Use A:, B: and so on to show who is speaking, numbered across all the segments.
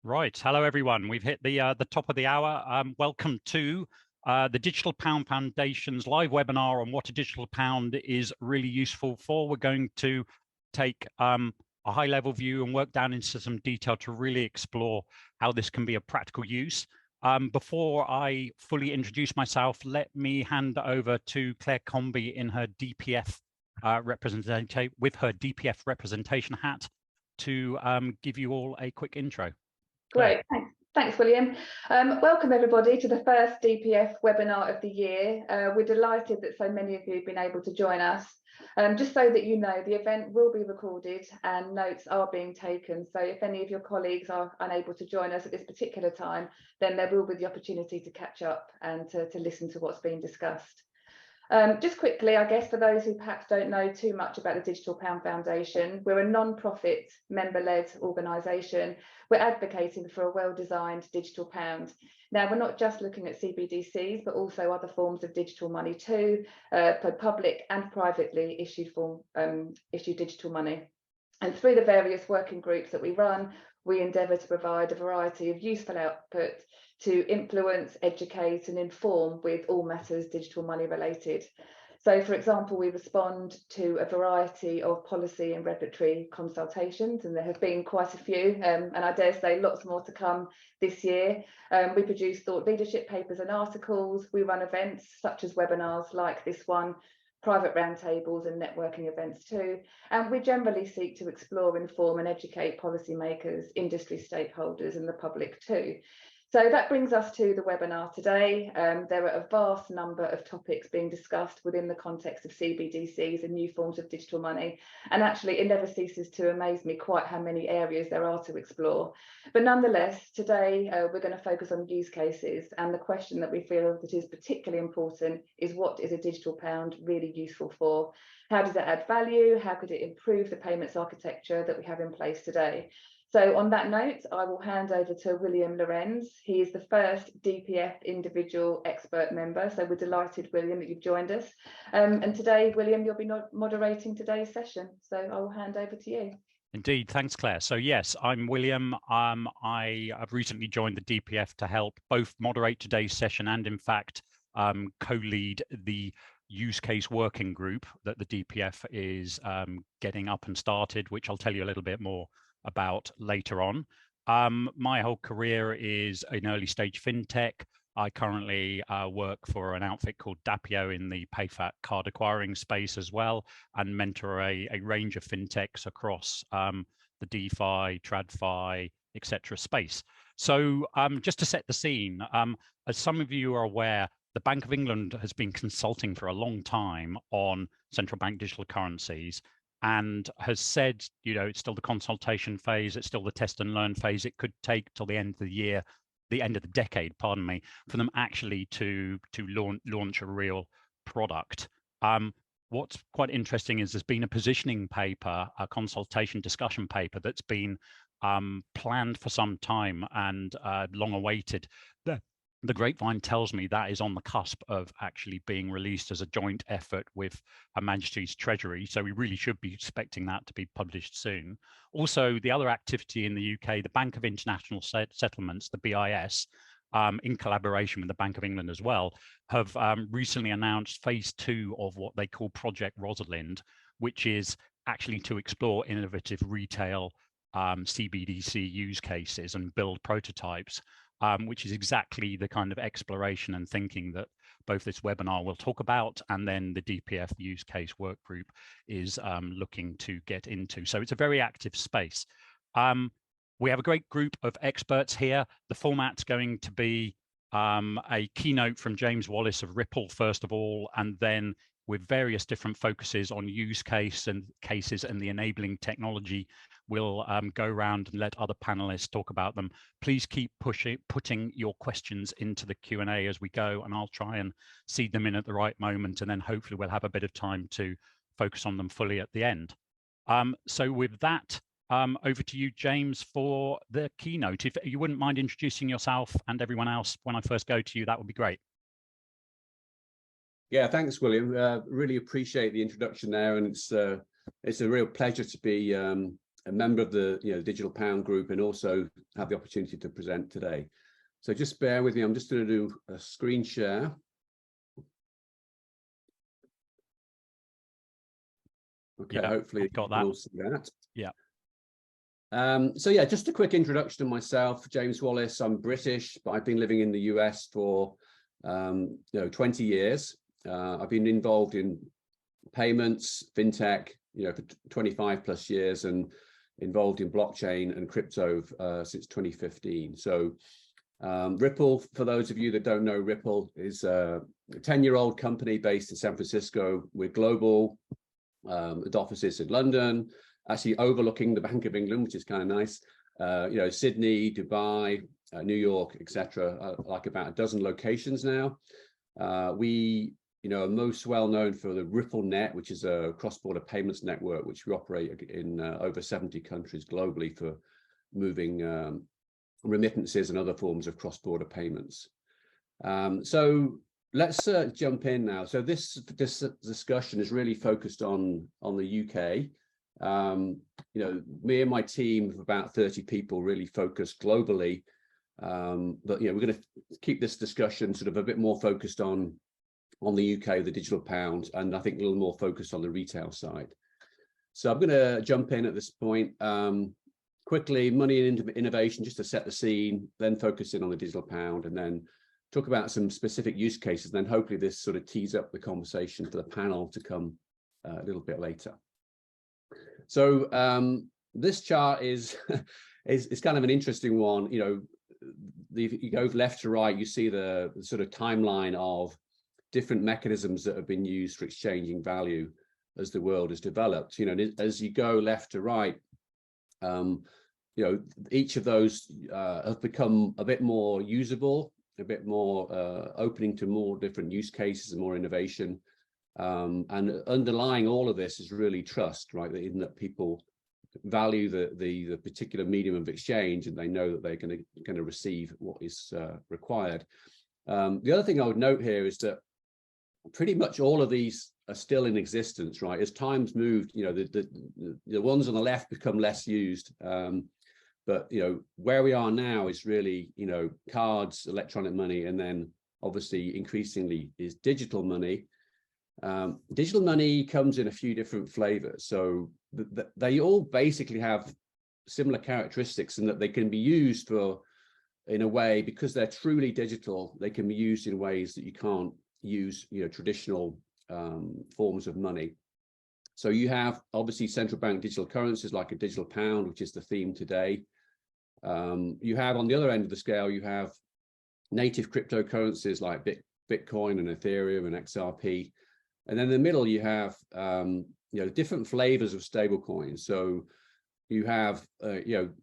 A: Right. Hello, everyone. We've hit the top of the hour. Welcome to the Digital Pound Foundation's live webinar on what a digital pound is really useful for. We're going to take a high-level view and work down into some detail to really explore how this can be of practical use. Before I fully introduce myself, let me hand over to Claire Comby in her DPF representation hat to give you all a quick intro.
B: Great, thanks William. Welcome everybody to the first DPF webinar of the year. We're delighted that so many of you have been able to join us. Just so that you know, the event will be recorded and notes are being taken. So if any of your colleagues are unable to join us at this particular time, then there will be the opportunity to catch up and to listen to what's being discussed. Just quickly, I guess, for those who perhaps don't know too much about the Digital Pound Foundation, we're a non-profit, member-led organisation. We're advocating for a well-designed digital pound. Now, we're not just looking at CBDCs, but also other forms of digital money too, for public and privately issued digital money. And through the various working groups that we run, we endeavour to provide a variety of useful output to influence, educate and inform with all matters digital money related. So, for example, we respond to a variety of policy and regulatory consultations, and there have been quite a few, and I dare say lots more to come this year. We produce thought leadership papers and articles. We run events such as webinars like this one, private roundtables and networking events too. And we generally seek to explore, inform and educate policymakers, industry stakeholders and the public too. So that brings us to the webinar today. There are a vast number of topics being discussed within the context of CBDCs and new forms of digital money. And actually, it never ceases to amaze me quite how many areas there are to explore. But nonetheless, today we're going to focus on use cases. And the question that we feel that is particularly important is, what is a digital pound really useful for? How does it add value? How could it improve the payments architecture that we have in place today? So on that note, I will hand over to William Lorenz. He is the first DPF individual expert member. So we're delighted, William, that you've joined us. And today, William, you'll be moderating today's session. So I will hand over to you.
A: Indeed. Thanks, Claire. So yes, I'm William. I've recently joined the DPF to help both moderate today's session and in fact, co-lead the use case working group that the DPF is getting up and started, which I'll tell you a little bit more about later on. My whole career is in early stage fintech. I currently work for an outfit called Dapio in the PayFat card acquiring space as well, and mentor a range of fintechs across the DeFi, TradFi, etc. space. So just to set the scene, as some of you are aware, the Bank of England has been consulting for a long time on central bank digital currencies, and has said, you know, it's still the consultation phase, it's still the test and learn phase. It could take till the end of the year, the end of the decade, pardon me, for them actually to launch a real product. What's quite interesting is there's been a positioning paper, a consultation discussion paper that's been planned for some time and long awaited. The grapevine tells me that is on the cusp of actually being released as a joint effort with Her Majesty's Treasury. So we really should be expecting that to be published soon. Also, the other activity in the UK, the Bank of International Settlements, the BIS, in collaboration with the Bank of England as well, have recently announced phase 2 of what they call Project Rosalind, which is actually to explore innovative retail CBDC use cases and build prototypes. Which is exactly the kind of exploration and thinking that both this webinar will talk about, and then the DPF use case work group is looking to get into. So it's a very active space. We have a great group of experts here. The format's going to be a keynote from James Wallis of Ripple, first of all, and then with various different focuses on use cases and the enabling technology. We'll go around and let other panelists talk about them. Please keep putting your questions into the Q&A as we go, and I'll try and seed them in at the right moment, and then hopefully we'll have a bit of time to focus on them fully at the end. So with that, over to you, James, for the keynote. If you wouldn't mind introducing yourself and everyone else when I first go to you, that would be great.
C: Yeah, thanks, William. Really appreciate the introduction there, and it's a real pleasure to be a member of the Digital Pound group, and also have the opportunity to present today. So just bear with me. I'm just going to do a screen share. Okay,
A: yeah,
C: hopefully
A: I've got that.
C: You'll see that.
A: Yeah.
C: So yeah, just a quick introduction to myself. James Wallis. I'm British, but I've been living in the US for 20 years. I've been involved in payments, fintech, for 25 plus years, and involved in blockchain and crypto since 2015. So Ripple, for those of you that don't know, Ripple is a 10-year-old company based in San Francisco. We're global, with offices in London, actually overlooking the Bank of England, which is kind of nice. Sydney, Dubai, New York, etc. Like about a dozen locations now. We are most well known for the Ripple Net, which is a cross-border payments network, which we operate in over 70 countries globally for moving remittances and other forms of cross-border payments. So let's jump in now. So this discussion is really focused on the UK. Me and my team of about 30 people really focus globally, but we're going to keep this discussion sort of a bit more focused on the UK, the digital pound, and I think a little more focused on the retail side. So I'm going to jump in at this point. Quickly, money and innovation, just to set the scene, then focus in on the digital pound, and then talk about some specific use cases. Then hopefully this sort of tees up the conversation for the panel to come a little bit later. So this chart is kind of an interesting one. If you go left to right, you see the sort of timeline of different mechanisms that have been used for exchanging value as the world has developed. As you go left to right, each of those have become a bit more usable, a bit more opening to more different use cases and more innovation. And underlying all of this is really trust, right? In that people value the particular medium of exchange, and they know that they're going to receive what is required. The other thing I would note here is that pretty much all of these are still in existence, right? As time's moved, the ones on the left become less used. But where we are now is really cards, electronic money, and then obviously increasingly is digital money. Digital money comes in a few different flavors, so they all basically have similar characteristics in that they can be used in a way, because they're truly digital, they can be used in ways that you can't use traditional forms of money. So you have obviously central bank digital currencies like a digital pound, which is the theme today. You have on the other end of the scale, you have native cryptocurrencies like Bitcoin and Ethereum and XRP. And then in the middle, you have different flavors of stablecoins. So you have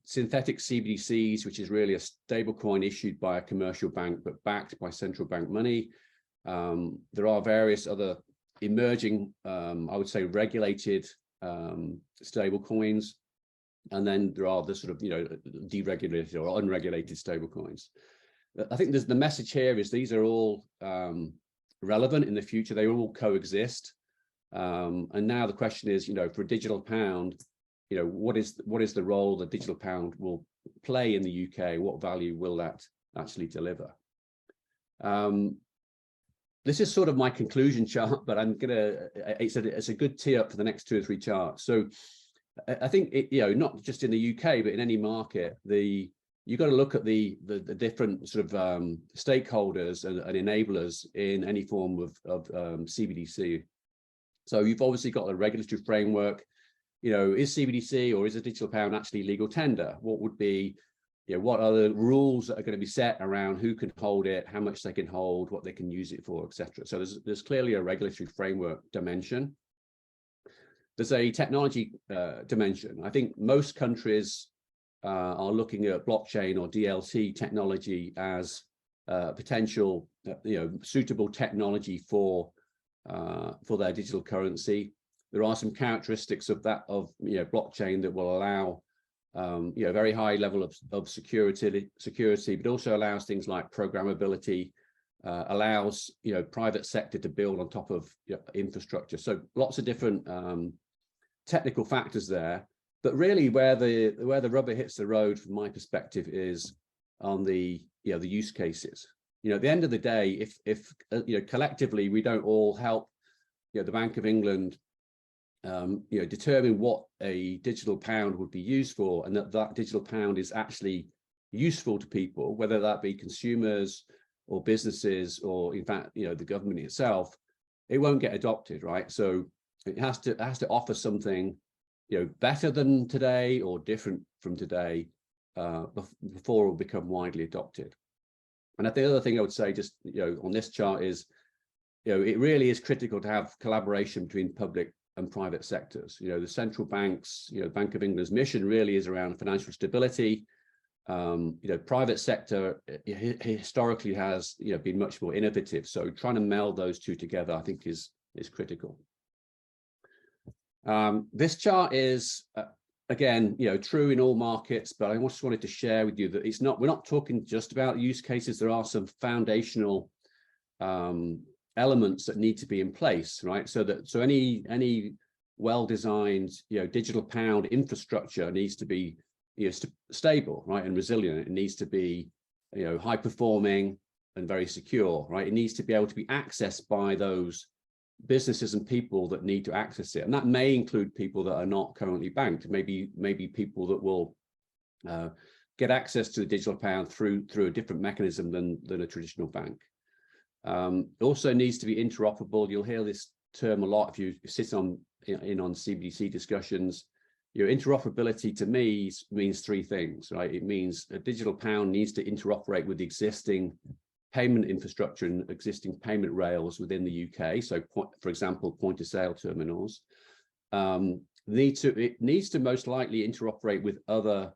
C: synthetic CBDCs, which is really a stablecoin issued by a commercial bank but backed by central bank money. There are various other emerging, I would say, regulated stablecoins, and then there are the sort of deregulated or unregulated stablecoins. I think the message here is these are all relevant in the future. They all coexist, and now the question is, for a digital pound, what is the role the digital pound will play in the UK? What value will that actually deliver? This is sort of my conclusion chart, but it's a good tee up for the next 2 or 3 charts. So I think not just in the UK, but in any market, you've got to look at the different sort of stakeholders and enablers in any form of CBDC. So you've obviously got the regulatory framework. Is CBDC or is a digital pound actually legal tender? What would be, what are the rules that are going to be set around who can hold it, how much they can hold, what they can use it for, etc. So there's clearly a regulatory framework dimension. There's a technology dimension. I think most countries are looking at blockchain or DLT technology as potential, suitable technology for their digital currency. There are some characteristics of blockchain that will allow very high level of security, but also allows things like programmability, allows private sector to build on top of infrastructure. So lots of different technical factors there. But really, where the rubber hits the road, from my perspective, is on the the use cases. At the end of the day, if collectively we don't all help the Bank of England determine what a digital pound would be used for, and that digital pound is actually useful to people, whether that be consumers or businesses or in fact the government itself, it won't get adopted, right? So it has to offer something better than today or different from today before it will become widely adopted. And I think the other thing I would say just on this chart is it really is critical to have collaboration between public and private sectors. The central banks, Bank of England's mission really is around financial stability. Private sector historically has been much more innovative. So trying to meld those two together, I think, is critical. This chart is again, true in all markets, but I just wanted to share with you that we're not talking just about use cases. There are some foundational elements that need to be in place, right? So any well-designed digital pound infrastructure needs to be stable, right, and resilient. It needs to be high performing and very secure, right? It needs to be able to be accessed by those businesses and people that need to access it, and that may include people that are not currently banked. Maybe people that will get access to the digital pound through a different mechanism than a traditional bank. It also needs to be interoperable. You'll hear this term a lot if you sit in on CBDC discussions. Interoperability to me means three things, right? It means a digital pound needs to interoperate with the existing payment infrastructure and existing payment rails within the UK. So, for example, point of sale terminals. It needs to most likely interoperate with other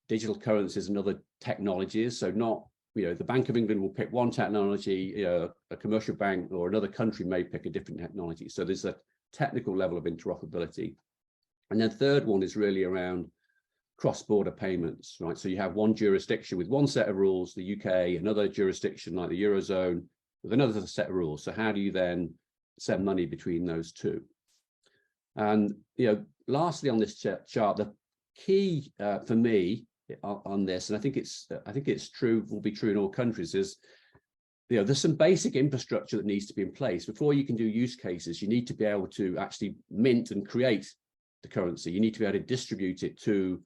C: digital currencies and other technologies. So not, the Bank of England will pick one technology, a commercial bank or another country may pick a different technology. So there's a technical level of interoperability. And then third one is really around cross-border payments, right? So you have one jurisdiction with one set of rules, the UK, another jurisdiction like the Eurozone with another set of rules. So how do you then send money between those two? And lastly on this chart, the key for me on this, and I think it's true, will be true in all countries, is there's some basic infrastructure that needs to be in place before you can do use cases. You need to be able to actually mint and create the currency. You need to be able to distribute it to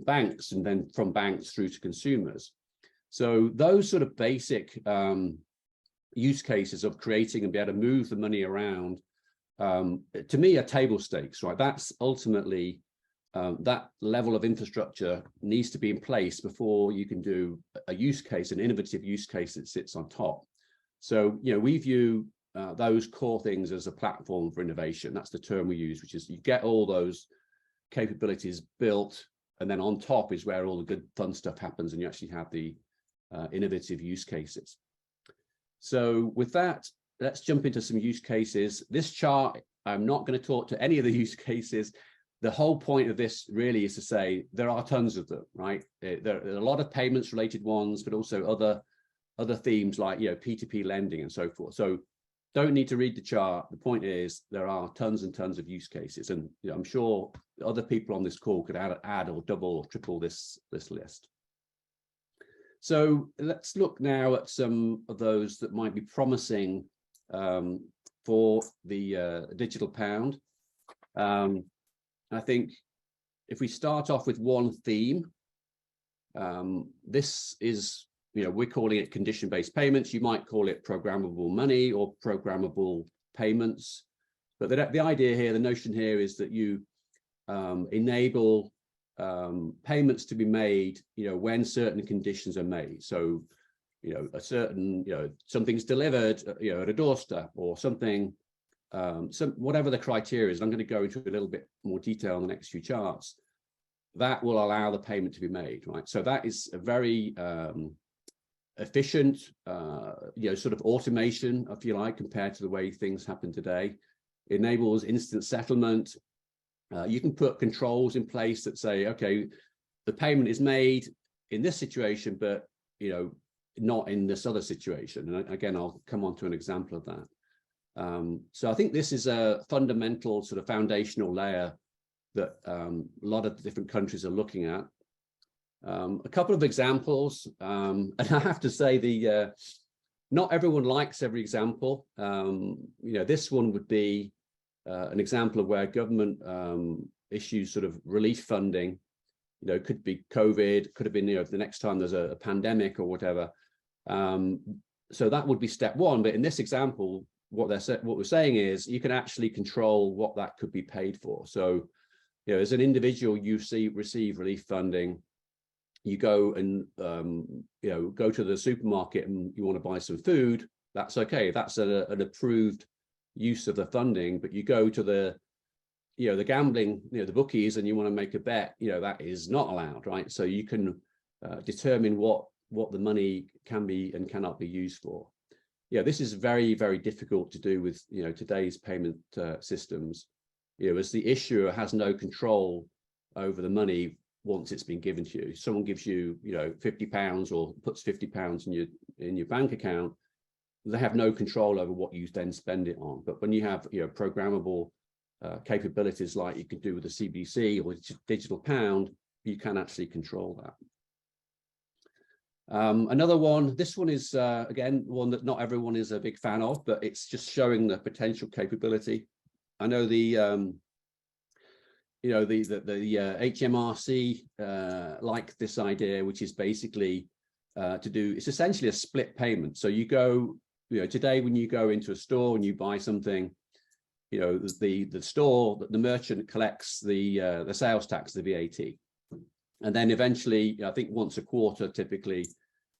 C: banks, and then from banks through to consumers. So those sort of basic use cases of creating and be able to move the money around, to me, are table stakes, right? That's ultimately that level of infrastructure needs to be in place before you can do a use case, an innovative use case that sits on top. So we view those core things as a platform for innovation. That's the term we use, which is you get all those capabilities built, and then on top is where all the good fun stuff happens, and you actually have the innovative use cases. So with that, let's jump into some use cases. This chart, I'm not going to talk to any of the use cases. The whole point of this really is to say there are tons of them, right? There are a lot of payments related ones, but also other themes like P2P lending and so forth. So don't need to read the chart. The point is there are tons and tons of use cases, and I'm sure other people on this call could add or double or triple this list. So let's look now at some of those that might be promising for the digital pound. I think if we start off with one theme, this is, we're calling it condition-based payments. You might call it programmable money or programmable payments. But the idea here, the notion here is that you enable payments to be made, when certain conditions are made. So, a certain, something's delivered, at a doorstep or something, whatever the criteria is. I'm going to go into a little bit more detail on the next few charts. That will allow the payment to be made, right? So that is a very efficient, sort of automation, if you like, compared to the way things happen today. It enables instant settlement. You can put controls in place that say, okay, the payment is made in this situation, but not in this other situation. And again, I'll come on to an example of that. So I think this is a fundamental sort of foundational layer that a lot of different countries are looking at. A couple of examples, and I have to say not everyone likes every example. This one would be an example of where government issues sort of relief funding. Could be COVID, could have been the next time there's a pandemic or whatever. So that would be step one. But in this example, what we're saying is you can actually control what that could be paid for. So, as an individual, you receive relief funding. You go and go to the supermarket and you want to buy some food. That's okay. That's an approved use of the funding. But you go to the gambling, the bookies, and you want to make a bet. That is not allowed, right? So you can determine what the money can be and cannot be used for. This is very, very difficult to do with today's payment systems. As the issuer has no control over the money once it's been given to you. Someone gives you £50 or puts £50 in your bank account, they have no control over what you then spend it on. But when you have programmable capabilities like you can do with a CBDC or digital pound, you can actually control that. Another one, this one is again one that not everyone is a big fan of, but it's just showing the potential capability. I know the HMRC like this idea, which is basically it's essentially a split payment. So you go, today when you go into a store and you buy something, the merchant collects the sales tax, the VAT. And then eventually, I think once a quarter, typically,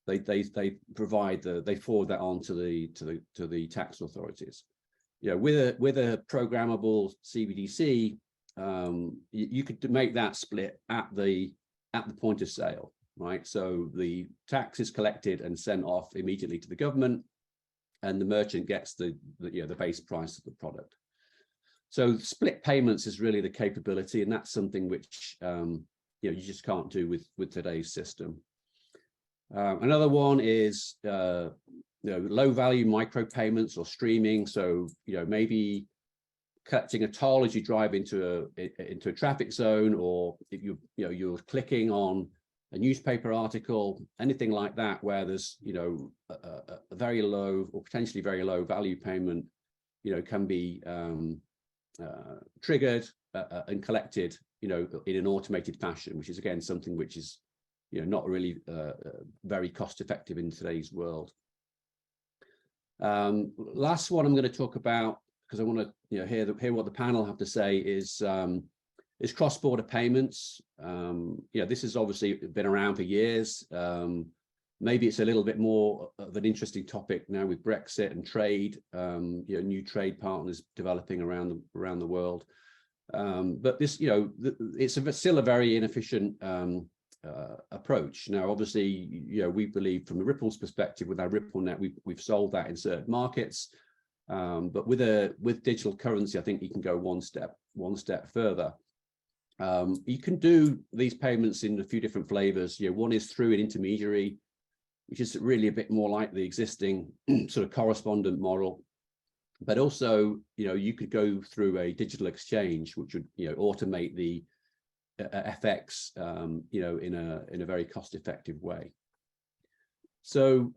C: they provide they forward that on to the tax authorities. With a programmable CBDC, you could make that split at the point of sale, right? So the tax is collected and sent off immediately to the government, and the merchant gets the base price of the product. So split payments is really the capability, and that's something which you just can't do with today's system. Another one is low value micropayments or streaming. So maybe collecting a toll as you drive into a traffic zone, or if you're clicking on a newspaper article, anything like that, where there's a very low or potentially very low value payment, can be triggered and collected in an automated fashion, which is again something which is not really very cost effective in today's world. Last one I'm going to talk about, because I want to hear what the panel have to say, is cross-border payments. This has obviously been around for years. Maybe it's a little bit more of an interesting topic now with Brexit and trade, new trade partners developing around the world. But this, it's still a very inefficient approach. Now, obviously, we believe from the Ripple's perspective, with our Ripple net, we've solved that in certain markets. But with digital currency, I think you can go one step further. You can do these payments in a few different flavors. One is through an intermediary, which is really a bit more like the existing sort of correspondent model. But also, you could go through a digital exchange, which would automate the FX, in a very cost-effective way. So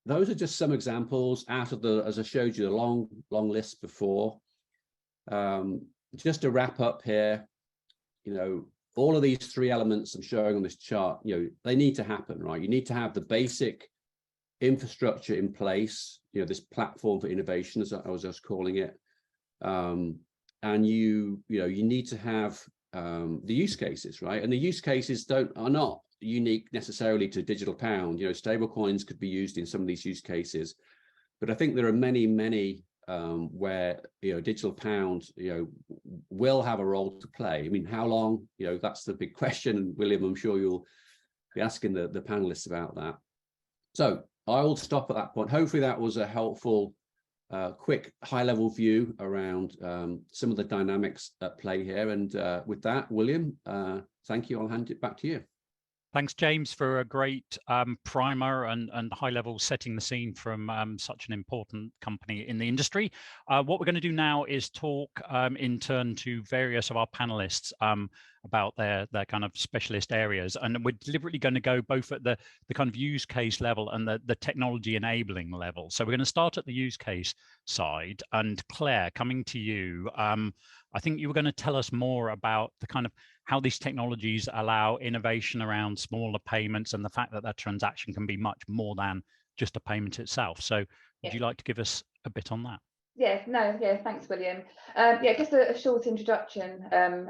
C: those are just some examples out of as I showed you, the long list before. Just to wrap up here, all of these three elements I'm showing on this chart, they need to happen, right? You need to have the basic infrastructure in place, this platform for innovation, as I was just calling it. And you need to have the use cases, right? And the use cases are not unique necessarily to digital pound. Stablecoins could be used in some of these use cases, but I think there are many where digital pound will have a role to play. I mean, how long? That's the big question. And William, I'm sure you'll be asking the panelists about that. So I'll stop at that point. Hopefully that was a helpful, quick, high-level view around some of the dynamics at play here. And with that, William, thank you. I'll hand it back to you.
A: Thanks, James, for a great primer and high-level setting the scene from such an important company in the industry. What we're going to do now is talk in turn to various of our panelists about their kind of specialist areas. And we're deliberately going to go both at the kind of use case level and the technology enabling level. So we're going to start at the use case side. And Claire, coming to you, I think you were going to tell us more about the kind of how these technologies allow innovation around smaller payments and the fact that that transaction can be much more than just a payment itself. So would you like to give us a bit on that?
B: Thanks, William. Just a short introduction.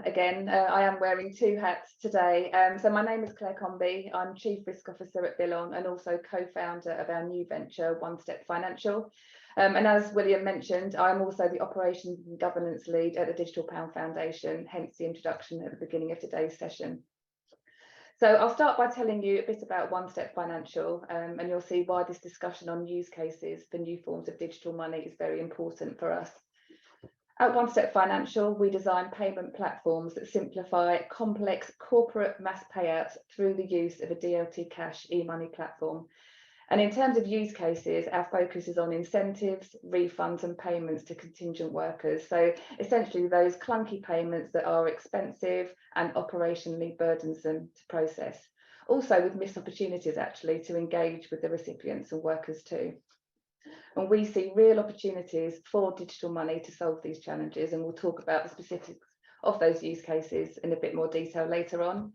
B: Again, I am wearing two hats today. So my name is Claire Comby. I'm Chief Risk Officer at Billon and also co-founder of our new venture, One Step Financial. And as William mentioned, I'm also the Operations and Governance Lead at the Digital Pound Foundation, hence the introduction at the beginning of today's session. So I'll start by telling you a bit about One Step Financial, and you'll see why this discussion on use cases for new forms of digital money is very important for us. At One Step Financial, we design payment platforms that simplify complex corporate mass payouts through the use of a DLT Cash e-money platform. And in terms of use cases, our focus is on incentives, refunds and payments to contingent workers. So essentially those clunky payments that are expensive and operationally burdensome to process. Also with missed opportunities actually to engage with the recipients and workers too. And we see real opportunities for digital money to solve these challenges, and we'll talk about the specifics of those use cases in a bit more detail later on.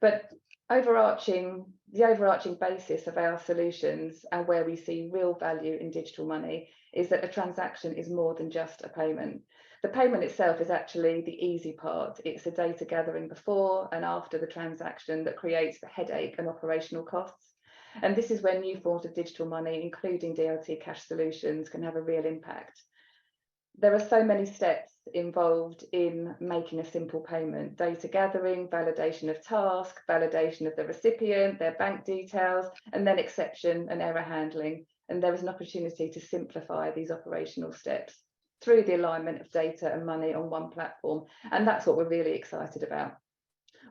B: But the overarching basis of our solutions and where we see real value in digital money is that a transaction is more than just a payment. The payment itself is actually the easy part. It's the data gathering before and after the transaction that creates the headache and operational costs. And this is where new forms of digital money, including DLT Cash solutions, can have a real impact. There are so many steps involved in making a simple payment: data gathering, validation of task, validation of the recipient, their bank details, and then exception and error handling. And there is an opportunity to simplify these operational steps through the alignment of data and money on one platform. And that's what we're really excited about.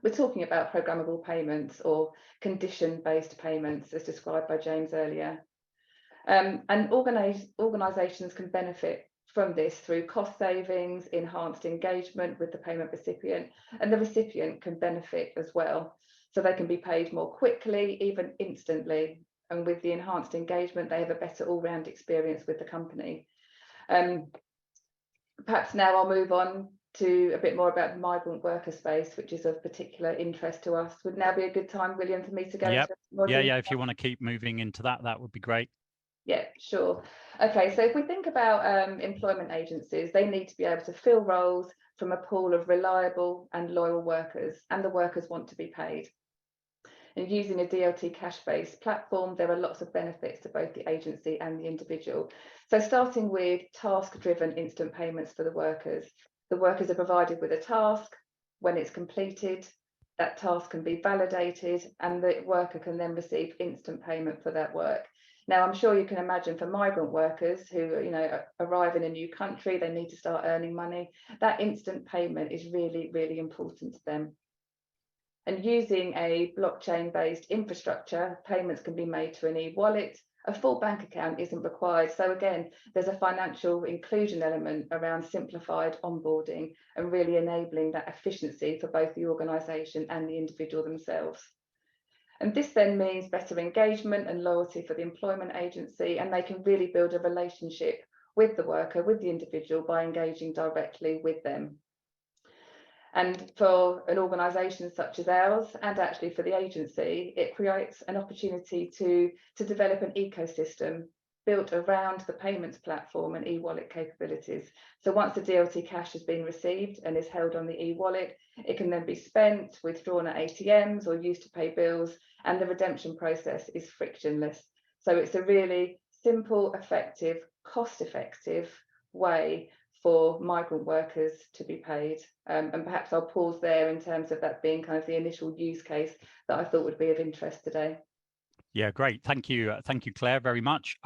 B: We're talking about programmable payments or condition-based payments, as described by James earlier. And organisations can benefit from this through cost savings, enhanced engagement with the payment recipient, and the recipient can benefit as well. So they can be paid more quickly, even instantly. And with the enhanced engagement, they have a better all-round experience with the company. Perhaps now I'll move on to a bit more about the migrant worker space, which is of particular interest to us. Would now be a good time, William, for me to go?
A: Yep. Yeah, if you want to keep moving into that, that would be great.
B: Yeah, sure. Okay, so if we think about employment agencies, they need to be able to fill roles from a pool of reliable and loyal workers, and the workers want to be paid. And using a DLT cash-based platform, there are lots of benefits to both the agency and the individual. So starting with task-driven instant payments for the workers. The workers are provided with a task. When it's completed, that task can be validated and the worker can then receive instant payment for that work. Now, I'm sure you can imagine for migrant workers who, arrive in a new country, they need to start earning money. That instant payment is really, really important to them. And using a blockchain-based infrastructure, payments can be made to an e-wallet. A full bank account isn't required. So again, there's a financial inclusion element around simplified onboarding and really enabling that efficiency for both the organisation and the individual themselves. And this then means better engagement and loyalty for the employment agency, and they can really build a relationship with the worker, with the individual, by engaging directly with them. And for an organisation such as ours, and actually for the agency, it creates an opportunity to develop an ecosystem built around the payments platform and e-wallet capabilities. So once the DLT cash has been received and is held on the e-wallet, it can then be spent, withdrawn at ATMs or used to pay bills, and the redemption process is frictionless. So it's a really simple, effective, cost-effective way for migrant workers to be paid. And perhaps I'll pause there in terms of that being kind of the initial use case that I thought would be of interest today.
A: Yeah, great. Thank you, Claire, very much.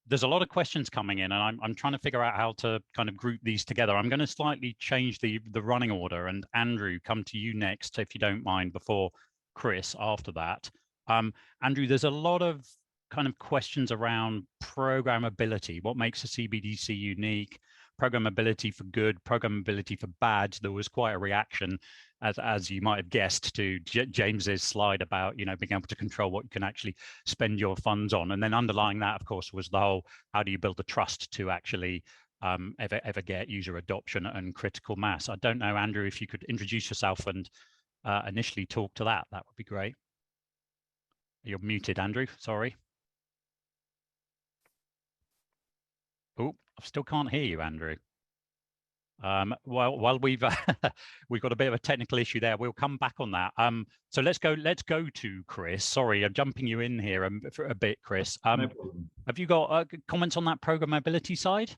A: There's a lot of questions coming in, and I'm trying to figure out how to kind of group these together. I'm going to slightly change the running order, and Andrew, come to you next, if you don't mind, before Chris after that. Andrew, there's a lot of kind of questions around programmability. What makes a CBDC unique? Programmability for good, programmability for bad. There was quite a reaction, as you might have guessed, to James's slide about, being able to control what you can actually spend your funds on. And then underlying that, of course, was the whole, how do you build the trust to actually ever get user adoption and critical mass? I don't know, Andrew, if you could introduce yourself and initially talk to that would be great. You're muted, Andrew, sorry. Oh, I still can't hear you, Andrew. While we've we've got a bit of a technical issue there, we'll come back on that. So let's go to Chris. Sorry, I'm jumping you in here for a bit, Chris.
D: No problem.
A: Have you got comments on that programmability side?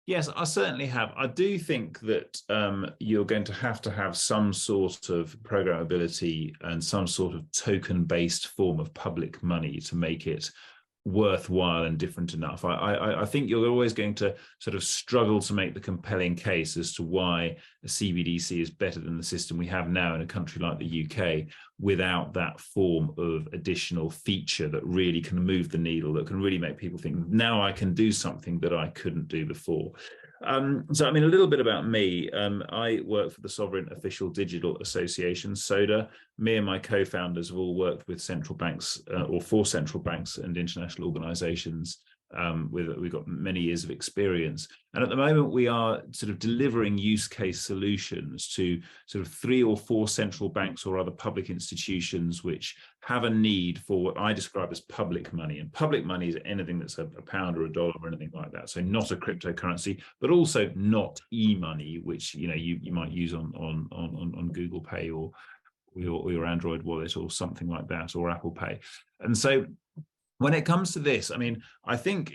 D: Yes, I certainly have. I do think that you're going to have some sort of programmability and some sort of token-based form of public money to make it worthwhile and different enough. I think you're always going to sort of struggle to make the compelling case as to why a CBDC is better than the system we have now in a country like the UK without that form of additional feature that really can move the needle, that can really make people think, now I can do something that I couldn't do before. So, I mean, a little bit about me. I work for the Sovereign Official Digital Association, SODA. Me and my co-founders have all worked with central banks or for central banks and international organizations. We've got many years of experience. And at the moment, we are sort of delivering use case solutions to sort of 3 or 4 central banks or other public institutions which have a need for what I describe as public money. And public money is anything that's a pound or a dollar or anything like that. So not a cryptocurrency, but also not e-money, which you might use on Google Pay or your Android wallet or something like that, or Apple Pay. And so when it comes to this, I mean, I think,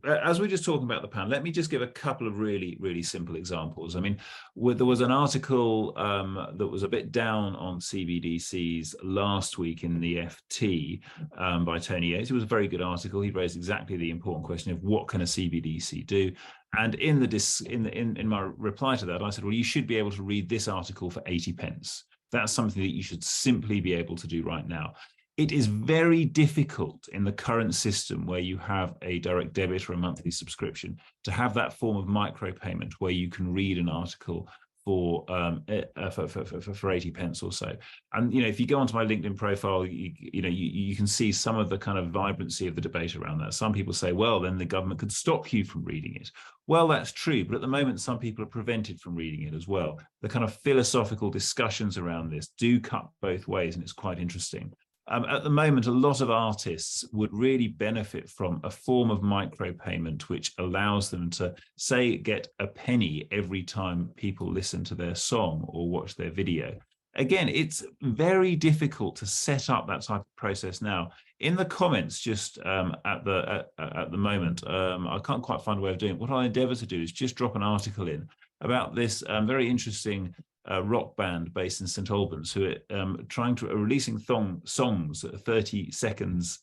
D: as we're just talking about the pound, let me just give a couple of really, really simple examples. I mean, there was an article that was a bit down on CBDCs last week in the FT by Tony Yates. It was a very good article. He raised exactly the important question of what can a CBDC do? And in my reply to that, I said, well, you should be able to read this article for 80 pence. That's something that you should simply be able to do right now. It is very difficult in the current system where you have a direct debit or a monthly subscription to have that form of micropayment where you can read an article for 80 pence or so. And if you go onto my LinkedIn profile, you can see some of the kind of vibrancy of the debate around that. Some people say, well, then the government could stop you from reading it. Well, that's true, but at the moment, some people are prevented from reading it as well. The kind of philosophical discussions around this do cut both ways, and it's quite interesting. At the moment, a lot of artists would really benefit from a form of micropayment which allows them to, say, get a penny every time people listen to their song or watch their video. Again, it's very difficult to set up that type of process now. In the comments, just at the moment, I can't quite find a way of doing it. What I endeavour to do is just drop an article in about this very interesting rock band based in St Albans who are releasing songs that are 30 seconds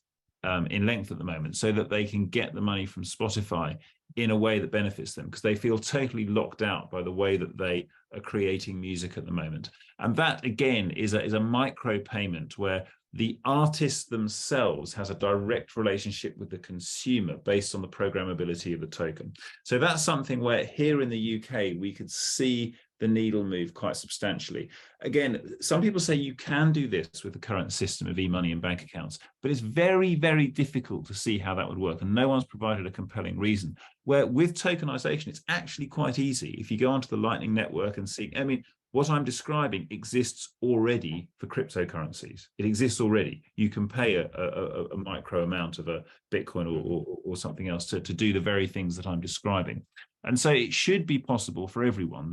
D: in length at the moment, so that they can get the money from Spotify in a way that benefits them, because they feel totally locked out by the way that they are creating music at the moment. And that again is a micro payment where the artist themselves has a direct relationship with the consumer based on the programmability of the token. So that's something where here in the UK we could see the needle move quite substantially. Again, some people say you can do this with the current system of e-money and bank accounts, but it's very, very difficult to see how that would work. And no one's provided a compelling reason. Where with tokenization, it's actually quite easy. If you go onto the Lightning Network and see, I mean, what I'm describing exists already for cryptocurrencies. It exists already. You can pay a micro amount of a Bitcoin or something else to do the very things that I'm describing. And so it should be possible for everyone.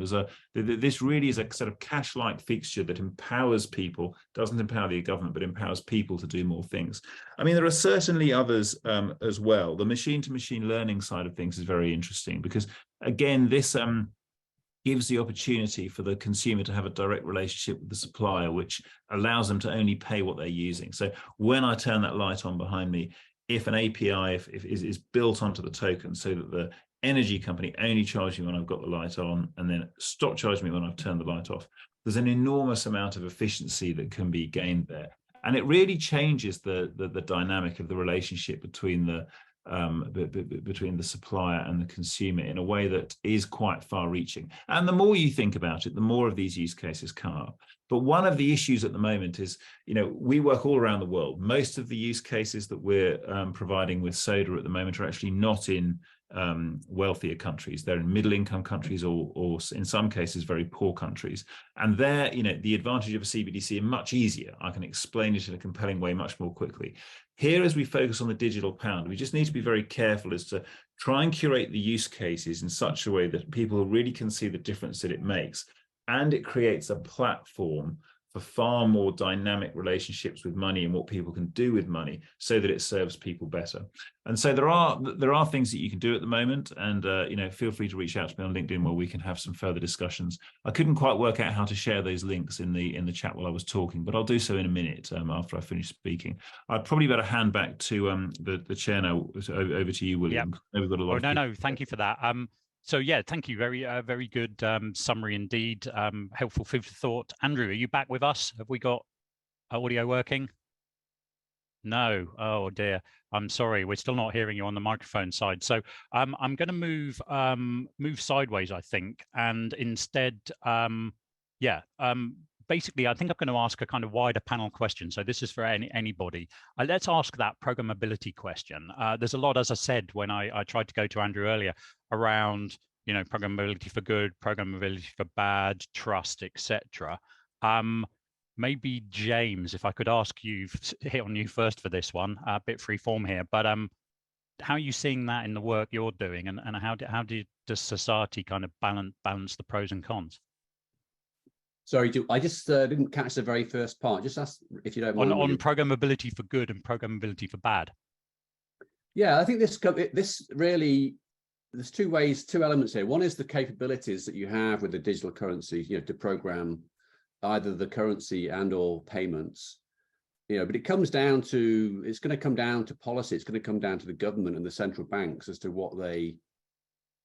D: This really is a sort of cash-like fixture that empowers people, doesn't empower the government, but empowers people to do more things. I mean, there are certainly others as well. The machine-to-machine learning side of things is very interesting because, again, this gives the opportunity for the consumer to have a direct relationship with the supplier, which allows them to only pay what they're using. So when I turn that light on behind me, if an API is built onto the token so that the energy company only charges me when I've got the light on and then stop charging me when I've turned the light off, there's an enormous amount of efficiency that can be gained there. And it really changes the dynamic of the relationship between the supplier and the consumer in a way that is quite far-reaching. And the more you think about it, the more of these use cases come up. But one of the issues at the moment is, we work all around the world. Most of the use cases that we're providing with Soda at the moment are actually not in wealthier countries. They're in middle-income countries or in some cases very poor countries. And there, the advantage of a CBDC is much easier. I can explain it in a compelling way much more quickly. Here, as we focus on the digital pound, we just need to be very careful as to try and curate the use cases in such a way that people really can see the difference that it makes. And it creates a platform for far more dynamic relationships with money and what people can do with money so that it serves people better. And so there are things that you can do at the moment, and feel free to reach out to me on LinkedIn where we can have some further discussions. I couldn't quite work out how to share those links in the chat while I was talking, but I'll do so in a minute after I finish speaking. I'd probably better hand back to the chair now. Over to you, William.
A: Yep. No, thank you for that. So yeah, thank you. Very good summary indeed. Helpful food for thought. Andrew, are you back with us? Have we got audio working? No. Oh dear. I'm sorry. We're still not hearing you on the microphone side. So I'm going to move sideways, I think, and instead, basically, I think I'm going to ask a kind of wider panel question. So this is for anybody. Let's ask that programmability question. There's a lot, as I said, when I tried to go to Andrew earlier, around programmability for good, programmability for bad, trust, etc. Maybe James, if I could ask you, hit on you first for this one, a bit free form here, but how are you seeing that in the work you're doing, and how does society kind of balance the pros and cons?
C: Sorry, I just didn't catch the very first part. Just ask if you don't mind.
A: On programmability for good and programmability for bad.
C: Yeah, I think this really, there's two elements here. One is the capabilities that you have with the digital currency, to program either the currency and or payments. But it's going to come down to policy. It's going to come down to the government and the central banks as to what they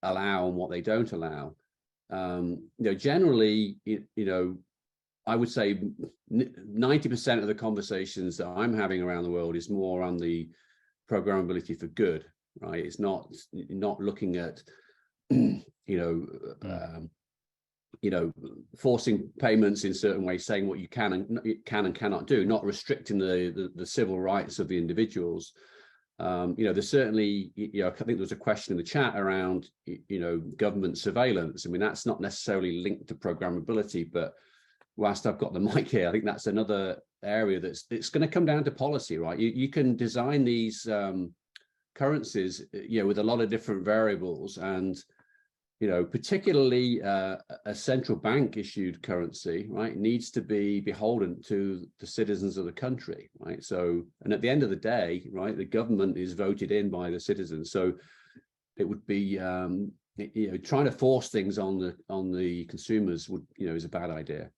C: allow and what they don't allow. Generally, I would say 90% of the conversations that I'm having around the world is more on the programmability for good, right? It's not looking at, forcing payments in certain ways, saying what you can and cannot do, not restricting the civil rights of the individuals. There's certainly, I think there was a question in the chat around, government surveillance. I mean, that's not necessarily linked to programmability, but whilst I've got the mic here, I think that's another area it's going to come down to policy, right? You can design these currencies, with a lot of different variables, and particularly a central bank issued currency, right, needs to be beholden to the citizens of the country, right? So, and at the end of the day, right, the government is voted in by the citizens. So it would be, trying to force things on the consumers is a bad idea.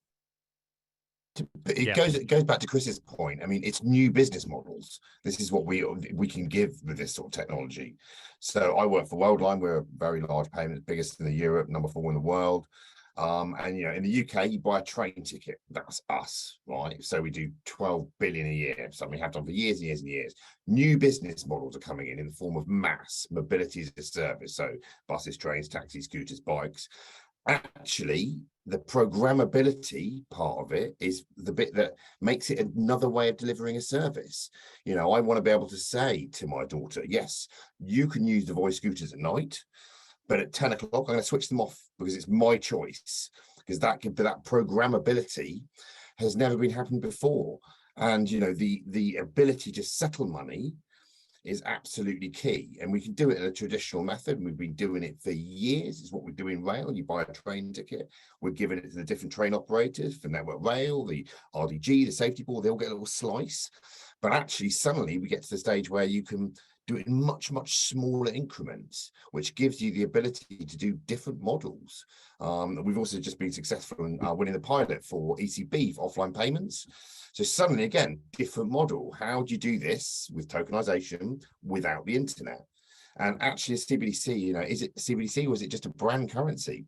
E: It goes back to Chris's point. I mean, it's new business models. This is what we can give with this sort of technology. So I work for Worldline. We're a very large payment, biggest in Europe, number 4 in the world. And in the UK, you buy a train ticket. That's us, right? So we do 12 billion a year. Something we have done for years and years and years. New business models are coming in the form of mass mobility as a service. So buses, trains, taxis, scooters, bikes. Actually, the programmability part of it is the bit that makes it another way of delivering a service. I want to be able to say to my daughter, yes, you can use the voice scooters at night, but at 10 o'clock, I'm going to switch them off because it's my choice, because that programmability has never been happened before. And, the ability to settle money is absolutely key, and we can do it in a traditional method. We've been doing it for years. It's what we do in rail. You buy a train ticket, we're giving it to the different train operators for Network Rail, the RDG, the safety board. They all get a little slice, but actually suddenly we get to the stage where you can do it in much smaller increments, which gives you the ability to do different models. We've also just been successful in winning the pilot for ECB for offline payments. So suddenly, again, different model. How do you do this with tokenization without the internet? And actually, a CBDC, is it CBDC or is it just a brand currency?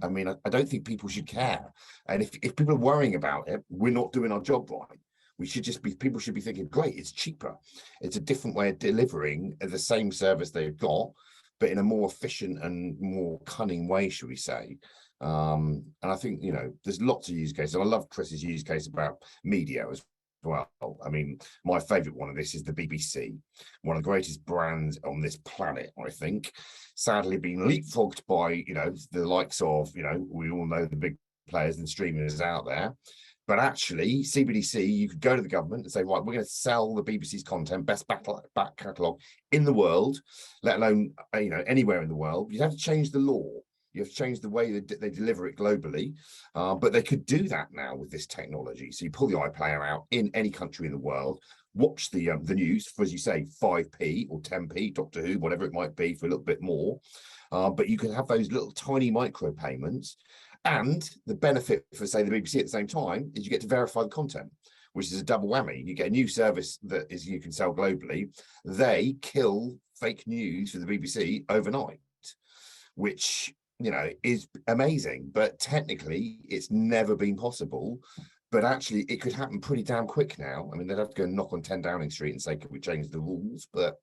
E: I mean, I don't think people should care. And if people are worrying about it, we're not doing our job right. We should just be, people should be thinking, great, it's cheaper. It's a different way of delivering the same service they've got, but in a more efficient and more cunning way, should we say. And I think, you know, there's lots of use cases. I love Chris's use case about media as well. I mean, my favorite one of this is the BBC, one of the greatest brands on this planet, I think, sadly being leapfrogged by, you know, the likes of, you know, we all know the big players and streamers out there. But actually, CBDC, you could go to the government and say, right, we're going to sell the BBC's content, best back catalogue in the world, let alone, you know, anywhere in the world. You'd have to change the law. You have to change the way that they deliver it globally. But they could do that now with this technology. So you pull the iPlayer out in any country in the world, watch the news for, as you say, 5p or 10p, Doctor Who, whatever it might be, for a little bit more. But you can have those little tiny micro payments. And the benefit for, say, the BBC at the same time is you get to verify the content, which is a double whammy. You get a new service that is you can sell globally. They kill fake news for the BBC overnight, which, you know, is amazing. But technically, it's never been possible. But actually, it could happen pretty damn quick now. I mean, they'd have to go and knock on 10 Downing Street and say, "Can we change the rules?" But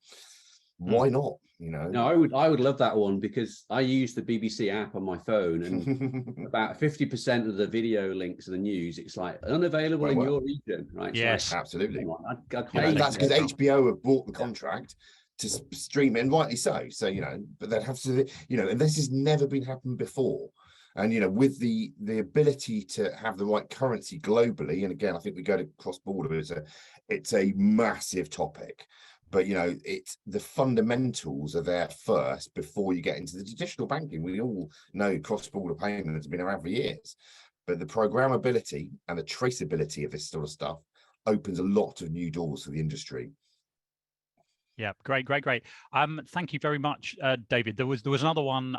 E: why not? You know,
C: no, I would love that one, because I use the BBC app on my phone, and about 50% of the video links of the news, it's like unavailable in your region, right?
A: Yes,
C: like,
E: absolutely.
C: That's
E: because HBO have bought the contract to stream it, and rightly so. So, you know, but they'd have to, you know, and this has never been happened before. And, you know, with the ability to have the right currency globally, and again, I think we go to cross-border, it's a massive topic. But, you know, it's the fundamentals are there first before you get into the traditional banking. We all know cross-border payments have been around for years, but the programmability and the traceability of this sort of stuff opens a lot of new doors for the industry.
A: Yeah, great. Thank you very much, David. There was another one.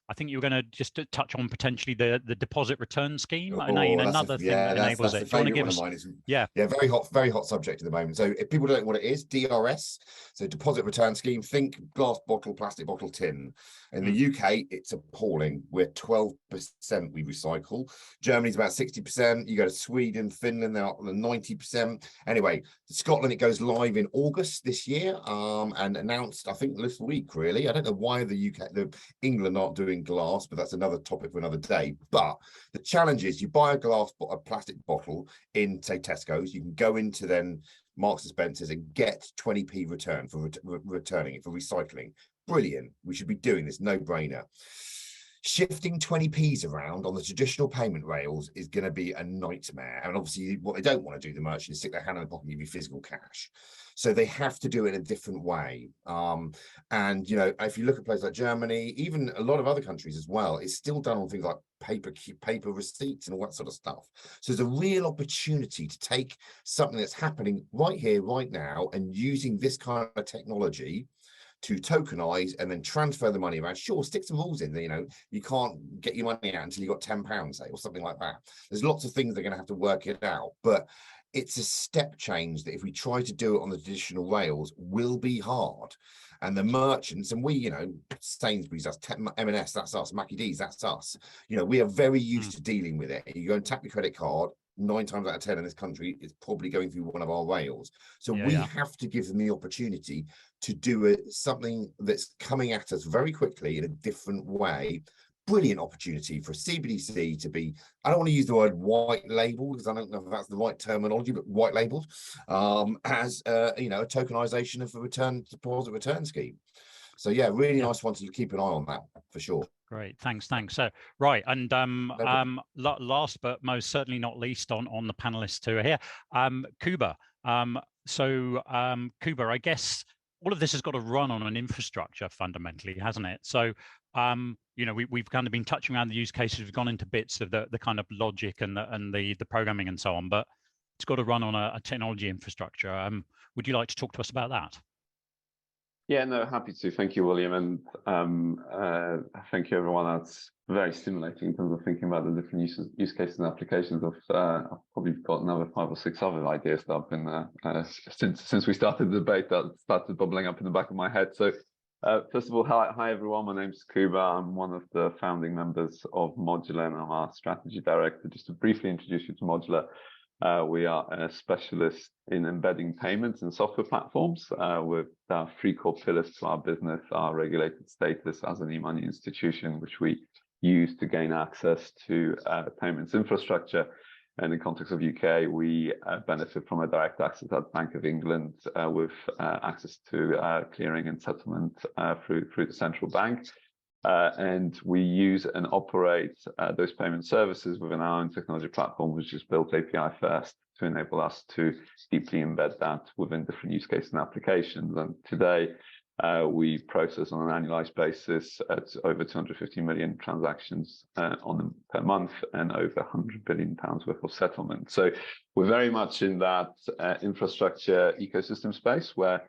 A: I think you were going to just touch on potentially the deposit return scheme. Another thing that enables it. Do you want to give us?
E: Very hot subject at the moment. So if people don't know what it is, DRS, so deposit return scheme. Think glass bottle, plastic bottle, tin. In the UK, it's appalling. We're 12% we recycle. Germany's about 60%. You go to Sweden, Finland, they're up to 90%. Anyway, Scotland, it goes live in August this year. And announced, I think, this week, really. I don't know why England aren't doing glass, but that's another topic for another day. But the challenge is you buy a plastic bottle in, say, Tesco's, you can go into then Marks and Spencer's and get 20p return for returning it, for recycling. Brilliant. We should be doing this, no brainer. Shifting 20p's around on the traditional payment rails is going to be a nightmare. And obviously, what they don't want to do, the merchant, is stick their hand in the pocket and give you physical cash. So they have to do it in a different way. And, you know, if you look at places like Germany, even a lot of other countries as well, it's still done on things like paper receipts and all that sort of stuff. So there's a real opportunity to take something that's happening right here, right now, and using this kind of technology to tokenize and then transfer the money around. Sure, stick some rules in there, you know, you can't get your money out until you got £10, say, or something like that. There's lots of things they're going to have to work it out, but it's a step change that if we try to do it on the traditional rails will be hard. And the merchants, and we, you know, Sainsbury's, that's M&S, that's us, Mackie D's, that's us. You know, we are very used to dealing with it. You go and tap your credit card, 9 times out of 10 in this country, it's probably going through one of our rails. So we have to give them the opportunity to do something that's coming at us very quickly in a different way. Brilliant opportunity for a CBDC to be, I don't want to use the word white label because I don't know if that's the right terminology, but white labeled as you know, a tokenization of the deposit return scheme. So yeah, really nice one to keep an eye on that for sure.
A: Great, thanks. So right, and last but most certainly not least on the panelists who are here, Kuba. Kuba, I guess all of this has got to run on an infrastructure fundamentally, hasn't it? So you know, we've kind of been touching around the use cases, we've gone into bits of the kind of logic and the programming and so on, but it's got to run on a technology infrastructure. Would you like to talk to us about that?
F: Yeah, no, happy to. Thank you, William, and thank you, everyone. That's very stimulating in terms of thinking about the different use cases and applications. I've probably got another 5 or 6 other ideas that I've been since we started the debate that started bubbling up in the back of my head. So First of all, hi everyone. My name's Kuba. I'm one of the founding members of Modular, and I'm our strategy director. Just to briefly introduce you to Modular, we are a specialist in embedding payments and software platforms with three core pillars to our business: our regulated status as an e-money institution, which we use to gain access to payments infrastructure. And in the context of UK, we benefit from a direct access at Bank of England with access to clearing and settlement through the Central Bank. And we use and operate those payment services within our own technology platform, which is built API first to enable us to deeply embed that within different use cases and applications. And today, we process on an annualized basis at over 250 million transactions per month and over £100 billion worth of settlement. So we're very much in that infrastructure ecosystem space where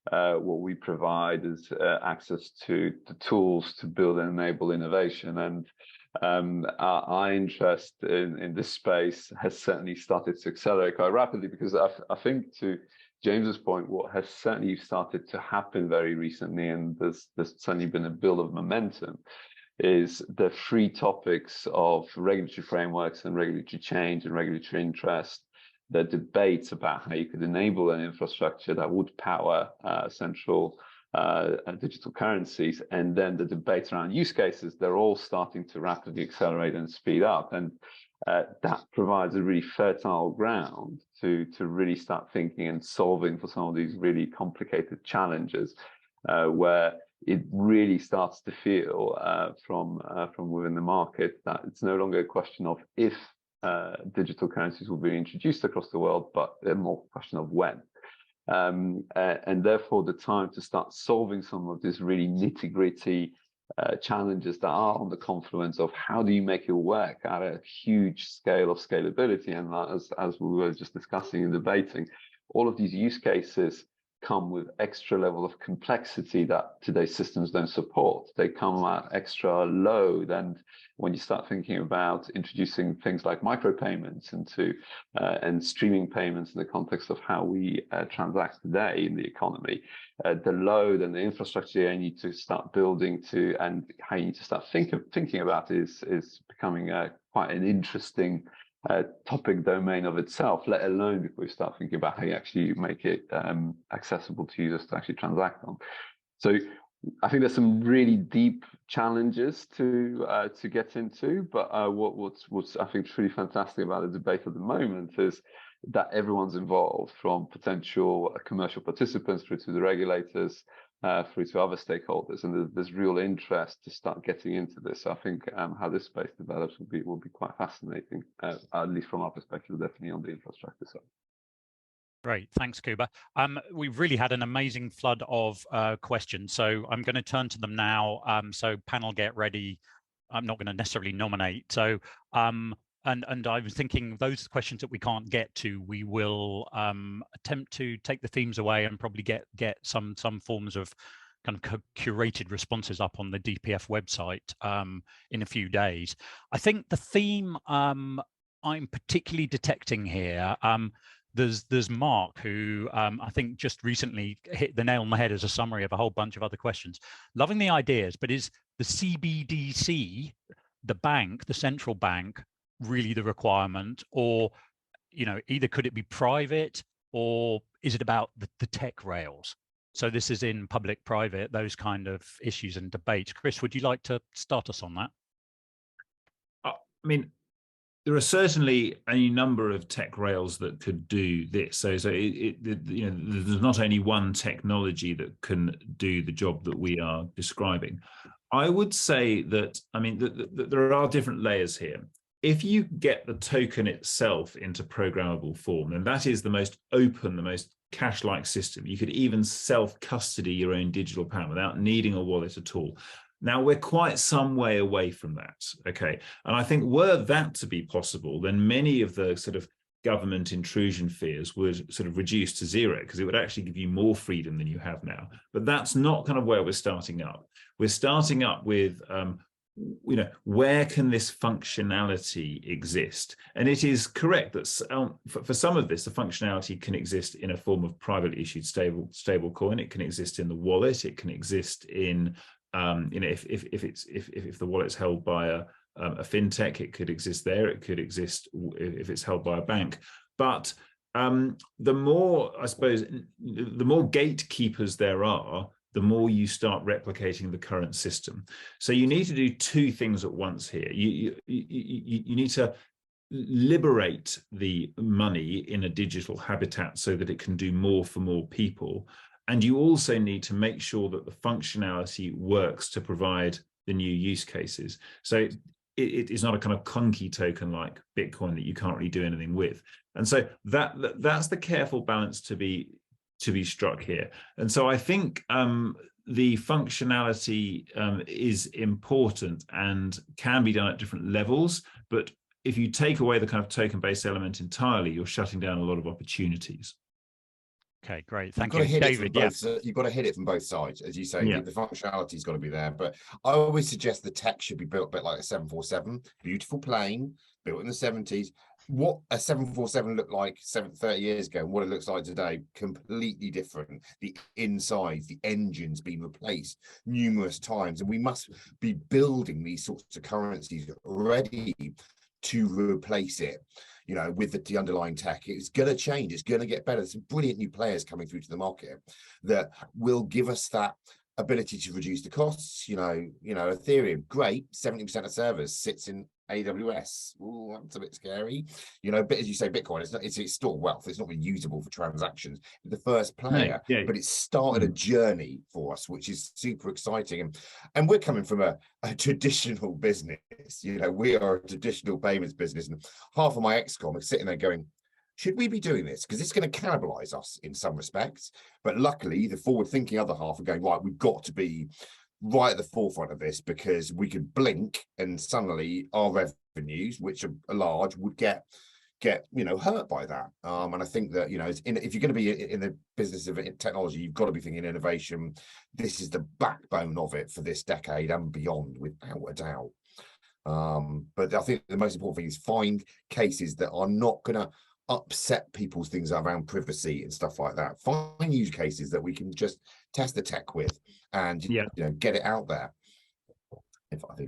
F: what we provide is access to the tools to build and enable innovation. And our interest in this space has certainly started to accelerate quite rapidly, because I think, to James's point, what has certainly started to happen very recently, and there's certainly been a build of momentum, is the three topics of regulatory frameworks and regulatory change and regulatory interest, the debates about how you could enable an infrastructure that would power central digital currencies, and then the debate around use cases. They're all starting to rapidly accelerate and speed up. And that provides a really fertile ground to really start thinking and solving for some of these really complicated challenges, where it really starts to feel from within the market that it's no longer a question of if digital currencies will be introduced across the world, but a more question of when. And therefore, the time to start solving some of these really nitty-gritty challenges that are on the confluence of how do you make it work at a huge scale of scalability. And as we were just discussing and debating, all of these use cases come with extra level of complexity that today's systems don't support. They come at extra load. And when you start thinking about introducing things like micropayments into and streaming payments in the context of how we transact today in the economy, the load and the infrastructure you need to start building to, and how you need to start thinking about is becoming quite an interesting topic domain of itself, let alone before you start thinking about how you actually make it accessible to users to actually transact on. So I think there's some really deep challenges to get into, but what's I think truly fantastic about the debate at the moment is that everyone's involved, from potential commercial participants through to the regulators, through to other stakeholders, and there's real interest to start getting into this. So I think how this space develops will be quite fascinating, at least from our perspective, definitely on the infrastructure side.
A: Great, thanks, Kuba. We've really had an amazing flood of questions, so I'm going to turn to them now. So panel, get ready. I'm not going to necessarily nominate. So and I was thinking those questions that we can't get to, we will attempt to take the themes away and probably get some forms of kind of curated responses up on the DPF website in a few days. I think the theme I'm particularly detecting here, there's Mark, who I think just recently hit the nail on the head as a summary of a whole bunch of other questions. Loving the ideas, but is the CBDC, the bank, the central bank, really the requirement? Or, you know, either could it be private, or is it about the tech rails? So this is in public, private, those kind of issues and debates. Chris, would you like to start us on that?
D: I mean, there are certainly a number of tech rails that could do this. So you know, there's not only one technology that can do the job that we are describing. I would say that, I mean, there are different layers here. If you get the token itself into programmable form, and that is the most open, the most cash-like system, you could even self-custody your own digital pound without needing a wallet at all. Now, we're quite some way away from that, okay? And I think were that to be possible, then many of the sort of government intrusion fears would sort of reduce to zero, because it would actually give you more freedom than you have now. But that's not kind of where we're starting up. We're starting up with where can this functionality exist? And it is correct that for some of this, the functionality can exist in a form of privately issued stable coin. It can exist in the wallet. It can exist in, if the wallet's held by a fintech, it could exist there. It could exist if it's held by a bank. But the more, I suppose, the more gatekeepers there are, the more you start replicating the current system. So you need to do two things at once here. You need to liberate the money in a digital habitat so that it can do more for more people. And you also need to make sure that the functionality works to provide the new use cases. So it is not a kind of clunky token like Bitcoin that you can't really do anything with. And so that's the careful balance to be struck here. And so I think the functionality is important and can be done at different levels. But if you take away the kind of token-based element entirely, you're shutting down a lot of opportunities.
A: Okay, great. Thank you, David.
E: You've got to hit it from both sides, as you say. The functionality's got to be there. But I always suggest the tech should be built a bit like a 747, beautiful plane, built in the 70s. What a 747 looked like 30 years ago and what it looks like today, completely different. The insides, the engines being replaced numerous times. And we must be building these sorts of currencies ready to replace it, with the underlying tech. It's going to change. It's going to get better. There's some brilliant new players coming through to the market that will give us that ability to reduce the costs. Ethereum, great. 70% of servers sits in AWS. Ooh, that's a bit scary. But as you say, Bitcoin, it's stored wealth. It's not really usable for transactions. The first player, but it started a journey for us, which is super exciting. And we're coming from a traditional business. We are a traditional payments business. And half of my ex-com is sitting there going, should we be doing this? Because it's going to cannibalize us in some respects. But luckily, the forward-thinking other half are going, right, we've got to be right at the forefront of this, because we could blink and suddenly our revenues, which are large, would get hurt by that. And I think that if you're going to be in the business of technology, you've got to be thinking innovation. This is the backbone of it for this decade and beyond, without a doubt. But I think the most important thing is find cases that are not going to upset people's things around privacy and stuff like that. Find use cases that we can just test the tech with and get it out there.
B: I think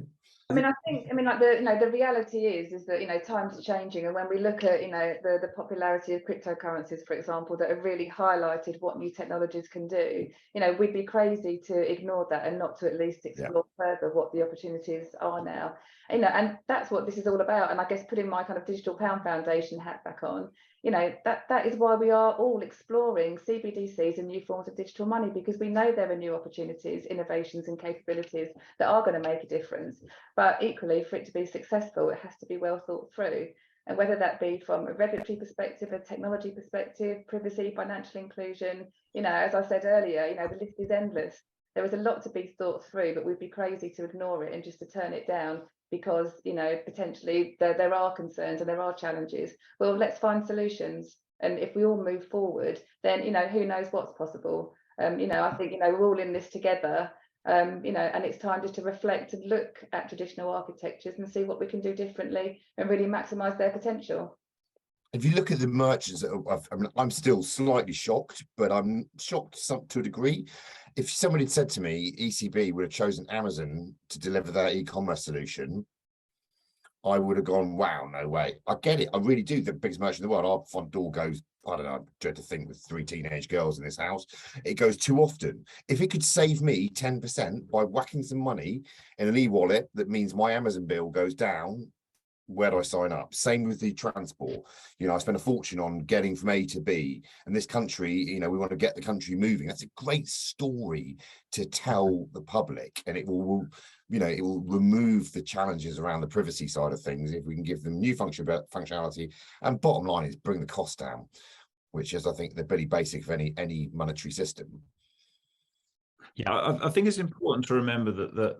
B: the reality is that times are changing, and when we look at the popularity of cryptocurrencies, for example, that have really highlighted what new technologies can do, we'd be crazy to ignore that and not to at least explore further what the opportunities are now. And that's what this is all about. And I guess putting my kind of Digital Pound Foundation hat back on, that is why we are all exploring CBDCs and new forms of digital money, because we know there are new opportunities, innovations and capabilities that are going to make a difference. But equally, for it to be successful, it has to be well thought through. And whether that be from a regulatory perspective, a technology perspective, privacy, financial inclusion, as I said earlier, the list is endless. There is a lot to be thought through, but we'd be crazy to ignore it and just to turn it down because, potentially there are concerns and there are challenges. Well, let's find solutions. And if we all move forward, then, who knows what's possible. I think, we're all in this together. And it's time just to reflect and look at traditional architectures and see what we can do differently and really maximise their potential.
E: If you look at the merchants, I'm still slightly shocked, but I'm shocked to a degree. If somebody had said to me, ECB would have chosen Amazon to deliver their e-commerce solution, I would have gone, wow, no way. I get it. I really do. The biggest merchant in the world, our front door goes, I don't know, I dread to think with 3 teenage girls in this house, it goes too often. If it could save me 10% by whacking some money in an e-wallet, that means my Amazon bill goes down, where do I sign up? Same with the transport. I spend a fortune on getting from A to B, and this country, we want to get the country moving. That's a great story to tell the public, and it will remove the challenges around the privacy side of things if we can give them new functionality. And bottom line is bring the cost down, which is, I think, the very basic of any monetary system.
D: Yeah, I think it's important to remember that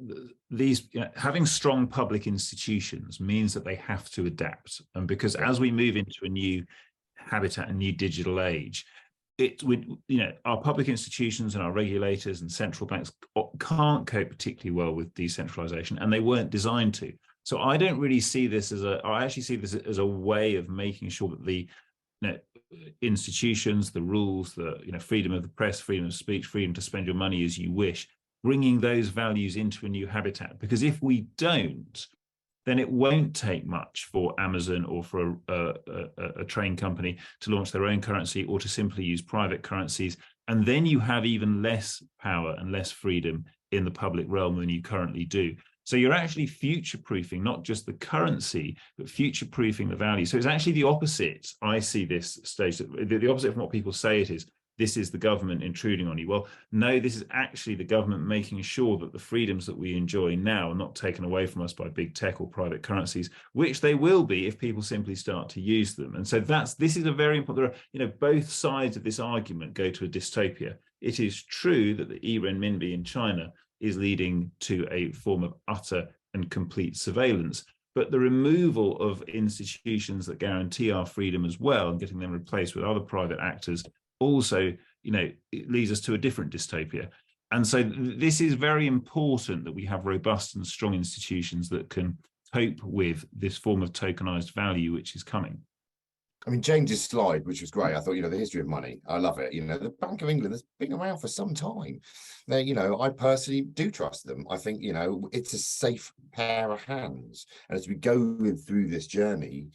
D: these having strong public institutions means that they have to adapt, and because as we move into a new habitat, a new digital age, it would, our public institutions and our regulators and central banks can't cope particularly well with decentralization, and they weren't designed to. So I don't really see this as I actually see this as a way of making sure that the institutions, the rules, the freedom of the press, freedom of speech, freedom to spend your money as you wish, bringing those values into a new habitat. Because if we don't, then it won't take much for Amazon or for a train company to launch their own currency or to simply use private currencies. And then you have even less power and less freedom in the public realm than you currently do. So you're actually future-proofing not just the currency, but future-proofing the value. So it's actually the opposite. I see this stage, the opposite from what people say it is. This is the government intruding on you. Well, no, this is actually the government making sure that the freedoms that we enjoy now are not taken away from us by big tech or private currencies, which they will be if people simply start to use them. And so this is a very important, both sides of this argument go to a dystopia. It is true that the e-renminbi in China is leading to a form of utter and complete surveillance. But the removal of institutions that guarantee our freedom as well and getting them replaced with other private actors also, it leads us to a different dystopia. And so this is very important that we have robust and strong institutions that can cope with this form of tokenized value, which is coming.
E: I mean, James's slide, which was great. I thought, the history of money, I love it. The Bank of England has been around for some time. They, I personally do trust them. I think, it's a safe pair of hands. And as we go through this journey,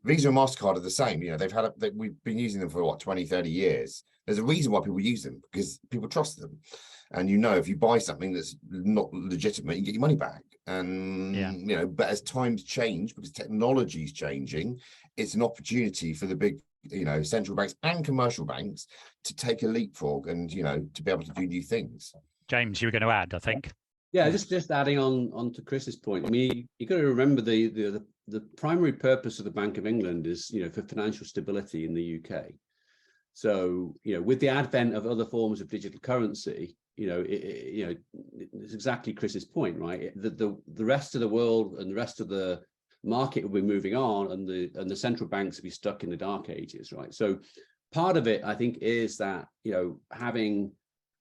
E: Visa and MasterCard are the same. We've been using them for 20, 30 years. There's a reason why people use them, because people trust them. And if you buy something that's not legitimate, you get your money back. And but as times change, because technology is changing, it's an opportunity for the big central banks and commercial banks to take a leapfrog and to be able to do new things.
A: James, you were going to add, I think.
C: Yeah, just adding on to Chris's point. I mean, you got to remember the primary purpose of the Bank of England is for financial stability in the UK. So with the advent of other forms of digital currency, it's exactly Chris's point, right? The rest of the world and the rest of the market will be moving on, and the central banks will be stuck in the dark ages, right? So part of it, I think, is that having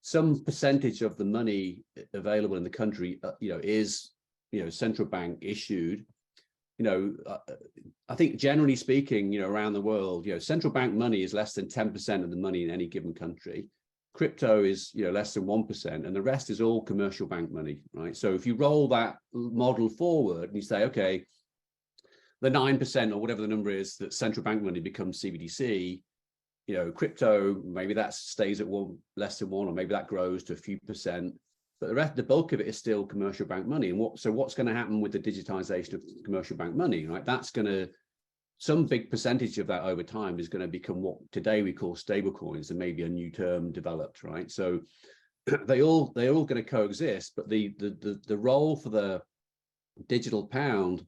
C: some percentage of the money available in the country, is central bank issued. I think generally speaking, around the world, central bank money is less than 10% of the money in any given country. Crypto is less than 1%, and the rest is all commercial bank money, right? So if you roll that model forward and you say, okay, the 9% or whatever the number is that central bank money becomes CBDC, crypto, maybe that stays at less than 1, or maybe that grows to a few percent, but the bulk of it is still commercial bank money. And what's going to happen with the digitization of commercial bank money, right? Some big percentage of that over time is going to become what today we call stablecoins, and maybe a new term developed, right? So they're all going to coexist, but the role for the digital pound,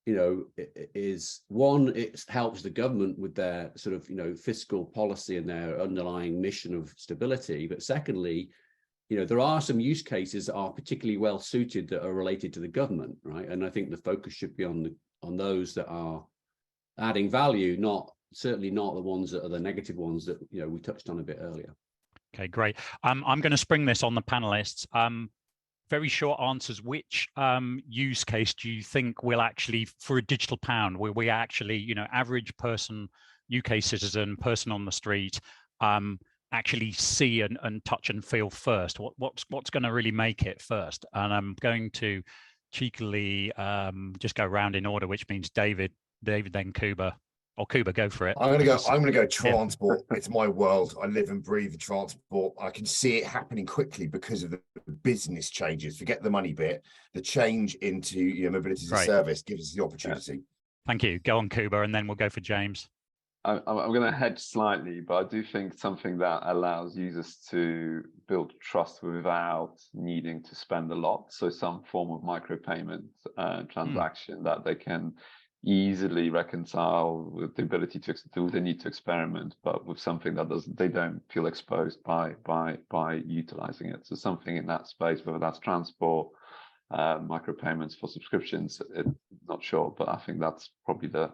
C: is one, it helps the government with their sort of fiscal policy and their underlying mission of stability. But secondly, there are some use cases that are particularly well suited that are related to the government, right? And I think the focus should be on those that are adding value, certainly not the ones that are the negative ones that we touched on a bit earlier.
A: Okay, great. I'm going to spring this on the panelists. Very short answers. Which use case do you think will actually, for a digital pound, where we actually, average person, UK citizen, person on the street, actually see and touch and feel first? What's going to really make it first? And I'm going to cheekily just go around in order, which means David, then Kuba. Or Kuba, go for it.
E: I'm gonna go transport. Yeah. It's my world. I live and breathe the transport. I can see it happening quickly because of the business changes. Forget the money bit. The change into mobility as a service gives us the opportunity.
A: Yeah. Thank you. Go on, Kuba, and then we'll go for James.
F: I'm going to hedge slightly, but I do think something that allows users to build trust without needing to spend a lot. So some form of micropayment transaction that they can easily reconcile with the ability to do the need to experiment, but with something that they don't feel exposed by utilizing it. So something in that space, whether that's transport, micropayments for subscriptions, not sure, but I think that's probably the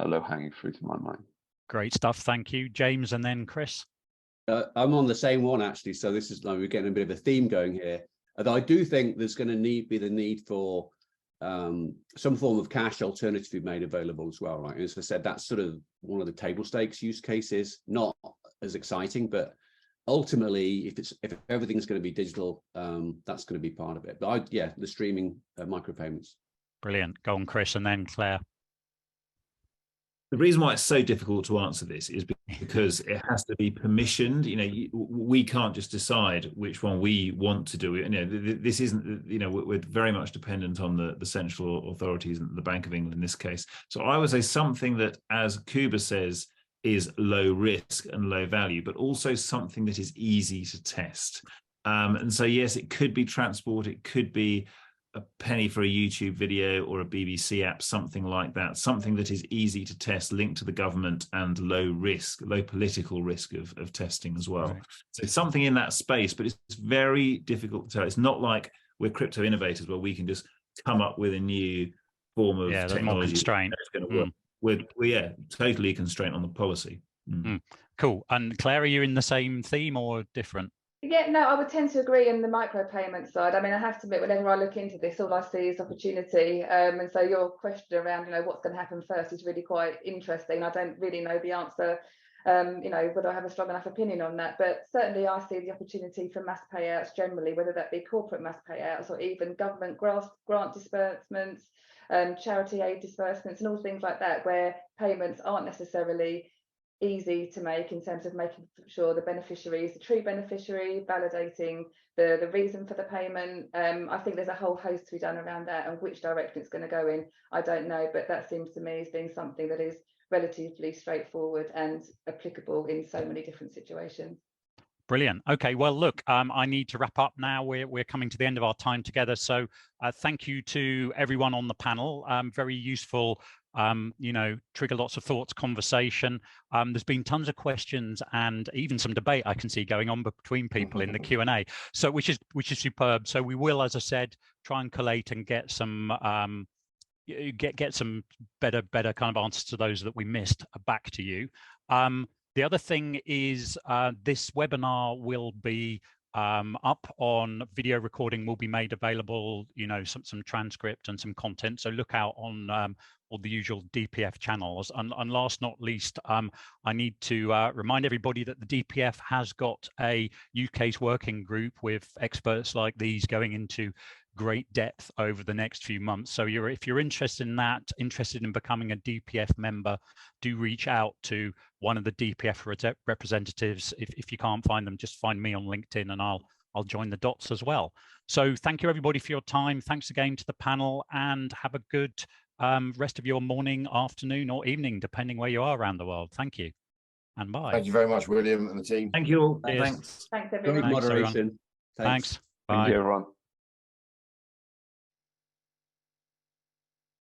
F: low-hanging fruit in my mind.
A: Great stuff. Thank you, James, and then Chris.
C: I'm on the same one actually. So this is like we're getting a bit of a theme going here. Although I do think there's going to be the need for some form of cash alternative to be made available as well, right? As I said, that's sort of one of the table stakes use cases, not as exciting, but ultimately, if everything's going to be digital, that's going to be part of it. But yeah, the streaming micropayments.
A: Brilliant. Go on, Chris, and then Claire.
D: The reason why it's so difficult to answer this is because it has to be permissioned. You know, we can't just decide which one we want to do. You know, this isn't, you know, we're very much dependent on the central authorities and the Bank of England in this case. So I would say something that, as Kuba says, is low risk and low value, but also something that is easy to test. And so, yes, it could be transport, it could be a penny for a YouTube video or a BBC app, something like that, something that is easy to test, linked to the government, and low risk, low political risk of testing as well. Right. So it's something in that space, but it's very difficult to tell. It's not like we're crypto innovators where we can just come up with a new form of technology.
A: More constraint.
D: That's going to work. We're totally constrained on the policy.
A: Cool. And Claire, are you in the same theme or different?
B: Yeah, no, I would tend to agree on the micropayment side. I mean, I have to admit, whenever I look into this, all I see is opportunity. And so your question around, you know, what's going to happen first is really quite interesting. I don't really know the answer, you know, whether I have a strong enough opinion on that. But certainly I see the opportunity for mass payouts generally, whether that be corporate mass payouts or even government grant disbursements, charity aid disbursements and all things like that, where payments aren't necessarily easy to make in terms of making sure the beneficiary is the true beneficiary, validating the reason for the payment. I think there's a whole host to be done around that, and which direction it's going to go in, I don't know, but that seems to me as being something that is relatively straightforward and applicable in so many different situations.
A: Brilliant. Okay, well, look, I need to wrap up now. We're coming to the end of our time together. So thank you to everyone on the panel. Very useful, you know, trigger lots of thoughts, conversation. There's been tons of questions and even some debate I can see going on between people in the Q&A. So which is superb. So we will, as I said, try and collate and get some get some better kind of answers to those that we missed back to you. The other thing is this webinar will be up on video recording, will be made available, you know, some transcript and some content. So look out on all the usual DPF channels. And last not least, I need to remind everybody that the DPF has got a use case working group with experts like these going into great depth over the next few months. So if you're interested in that, interested in becoming a DPF member, do reach out to one of the DPF representatives. If you can't find them, just find me on LinkedIn and I'll join the dots as well. So thank you everybody for your time. Thanks again to the panel, and have a good rest of your morning, afternoon or evening, depending where you are around the world. Thank you and bye.
E: Thank you very much, William and the team.
D: Thank you all.
A: Cheers.
D: Thanks.
B: Thanks everyone.
C: Great moderation.
A: Thanks.
F: Bye. Thank you, everyone.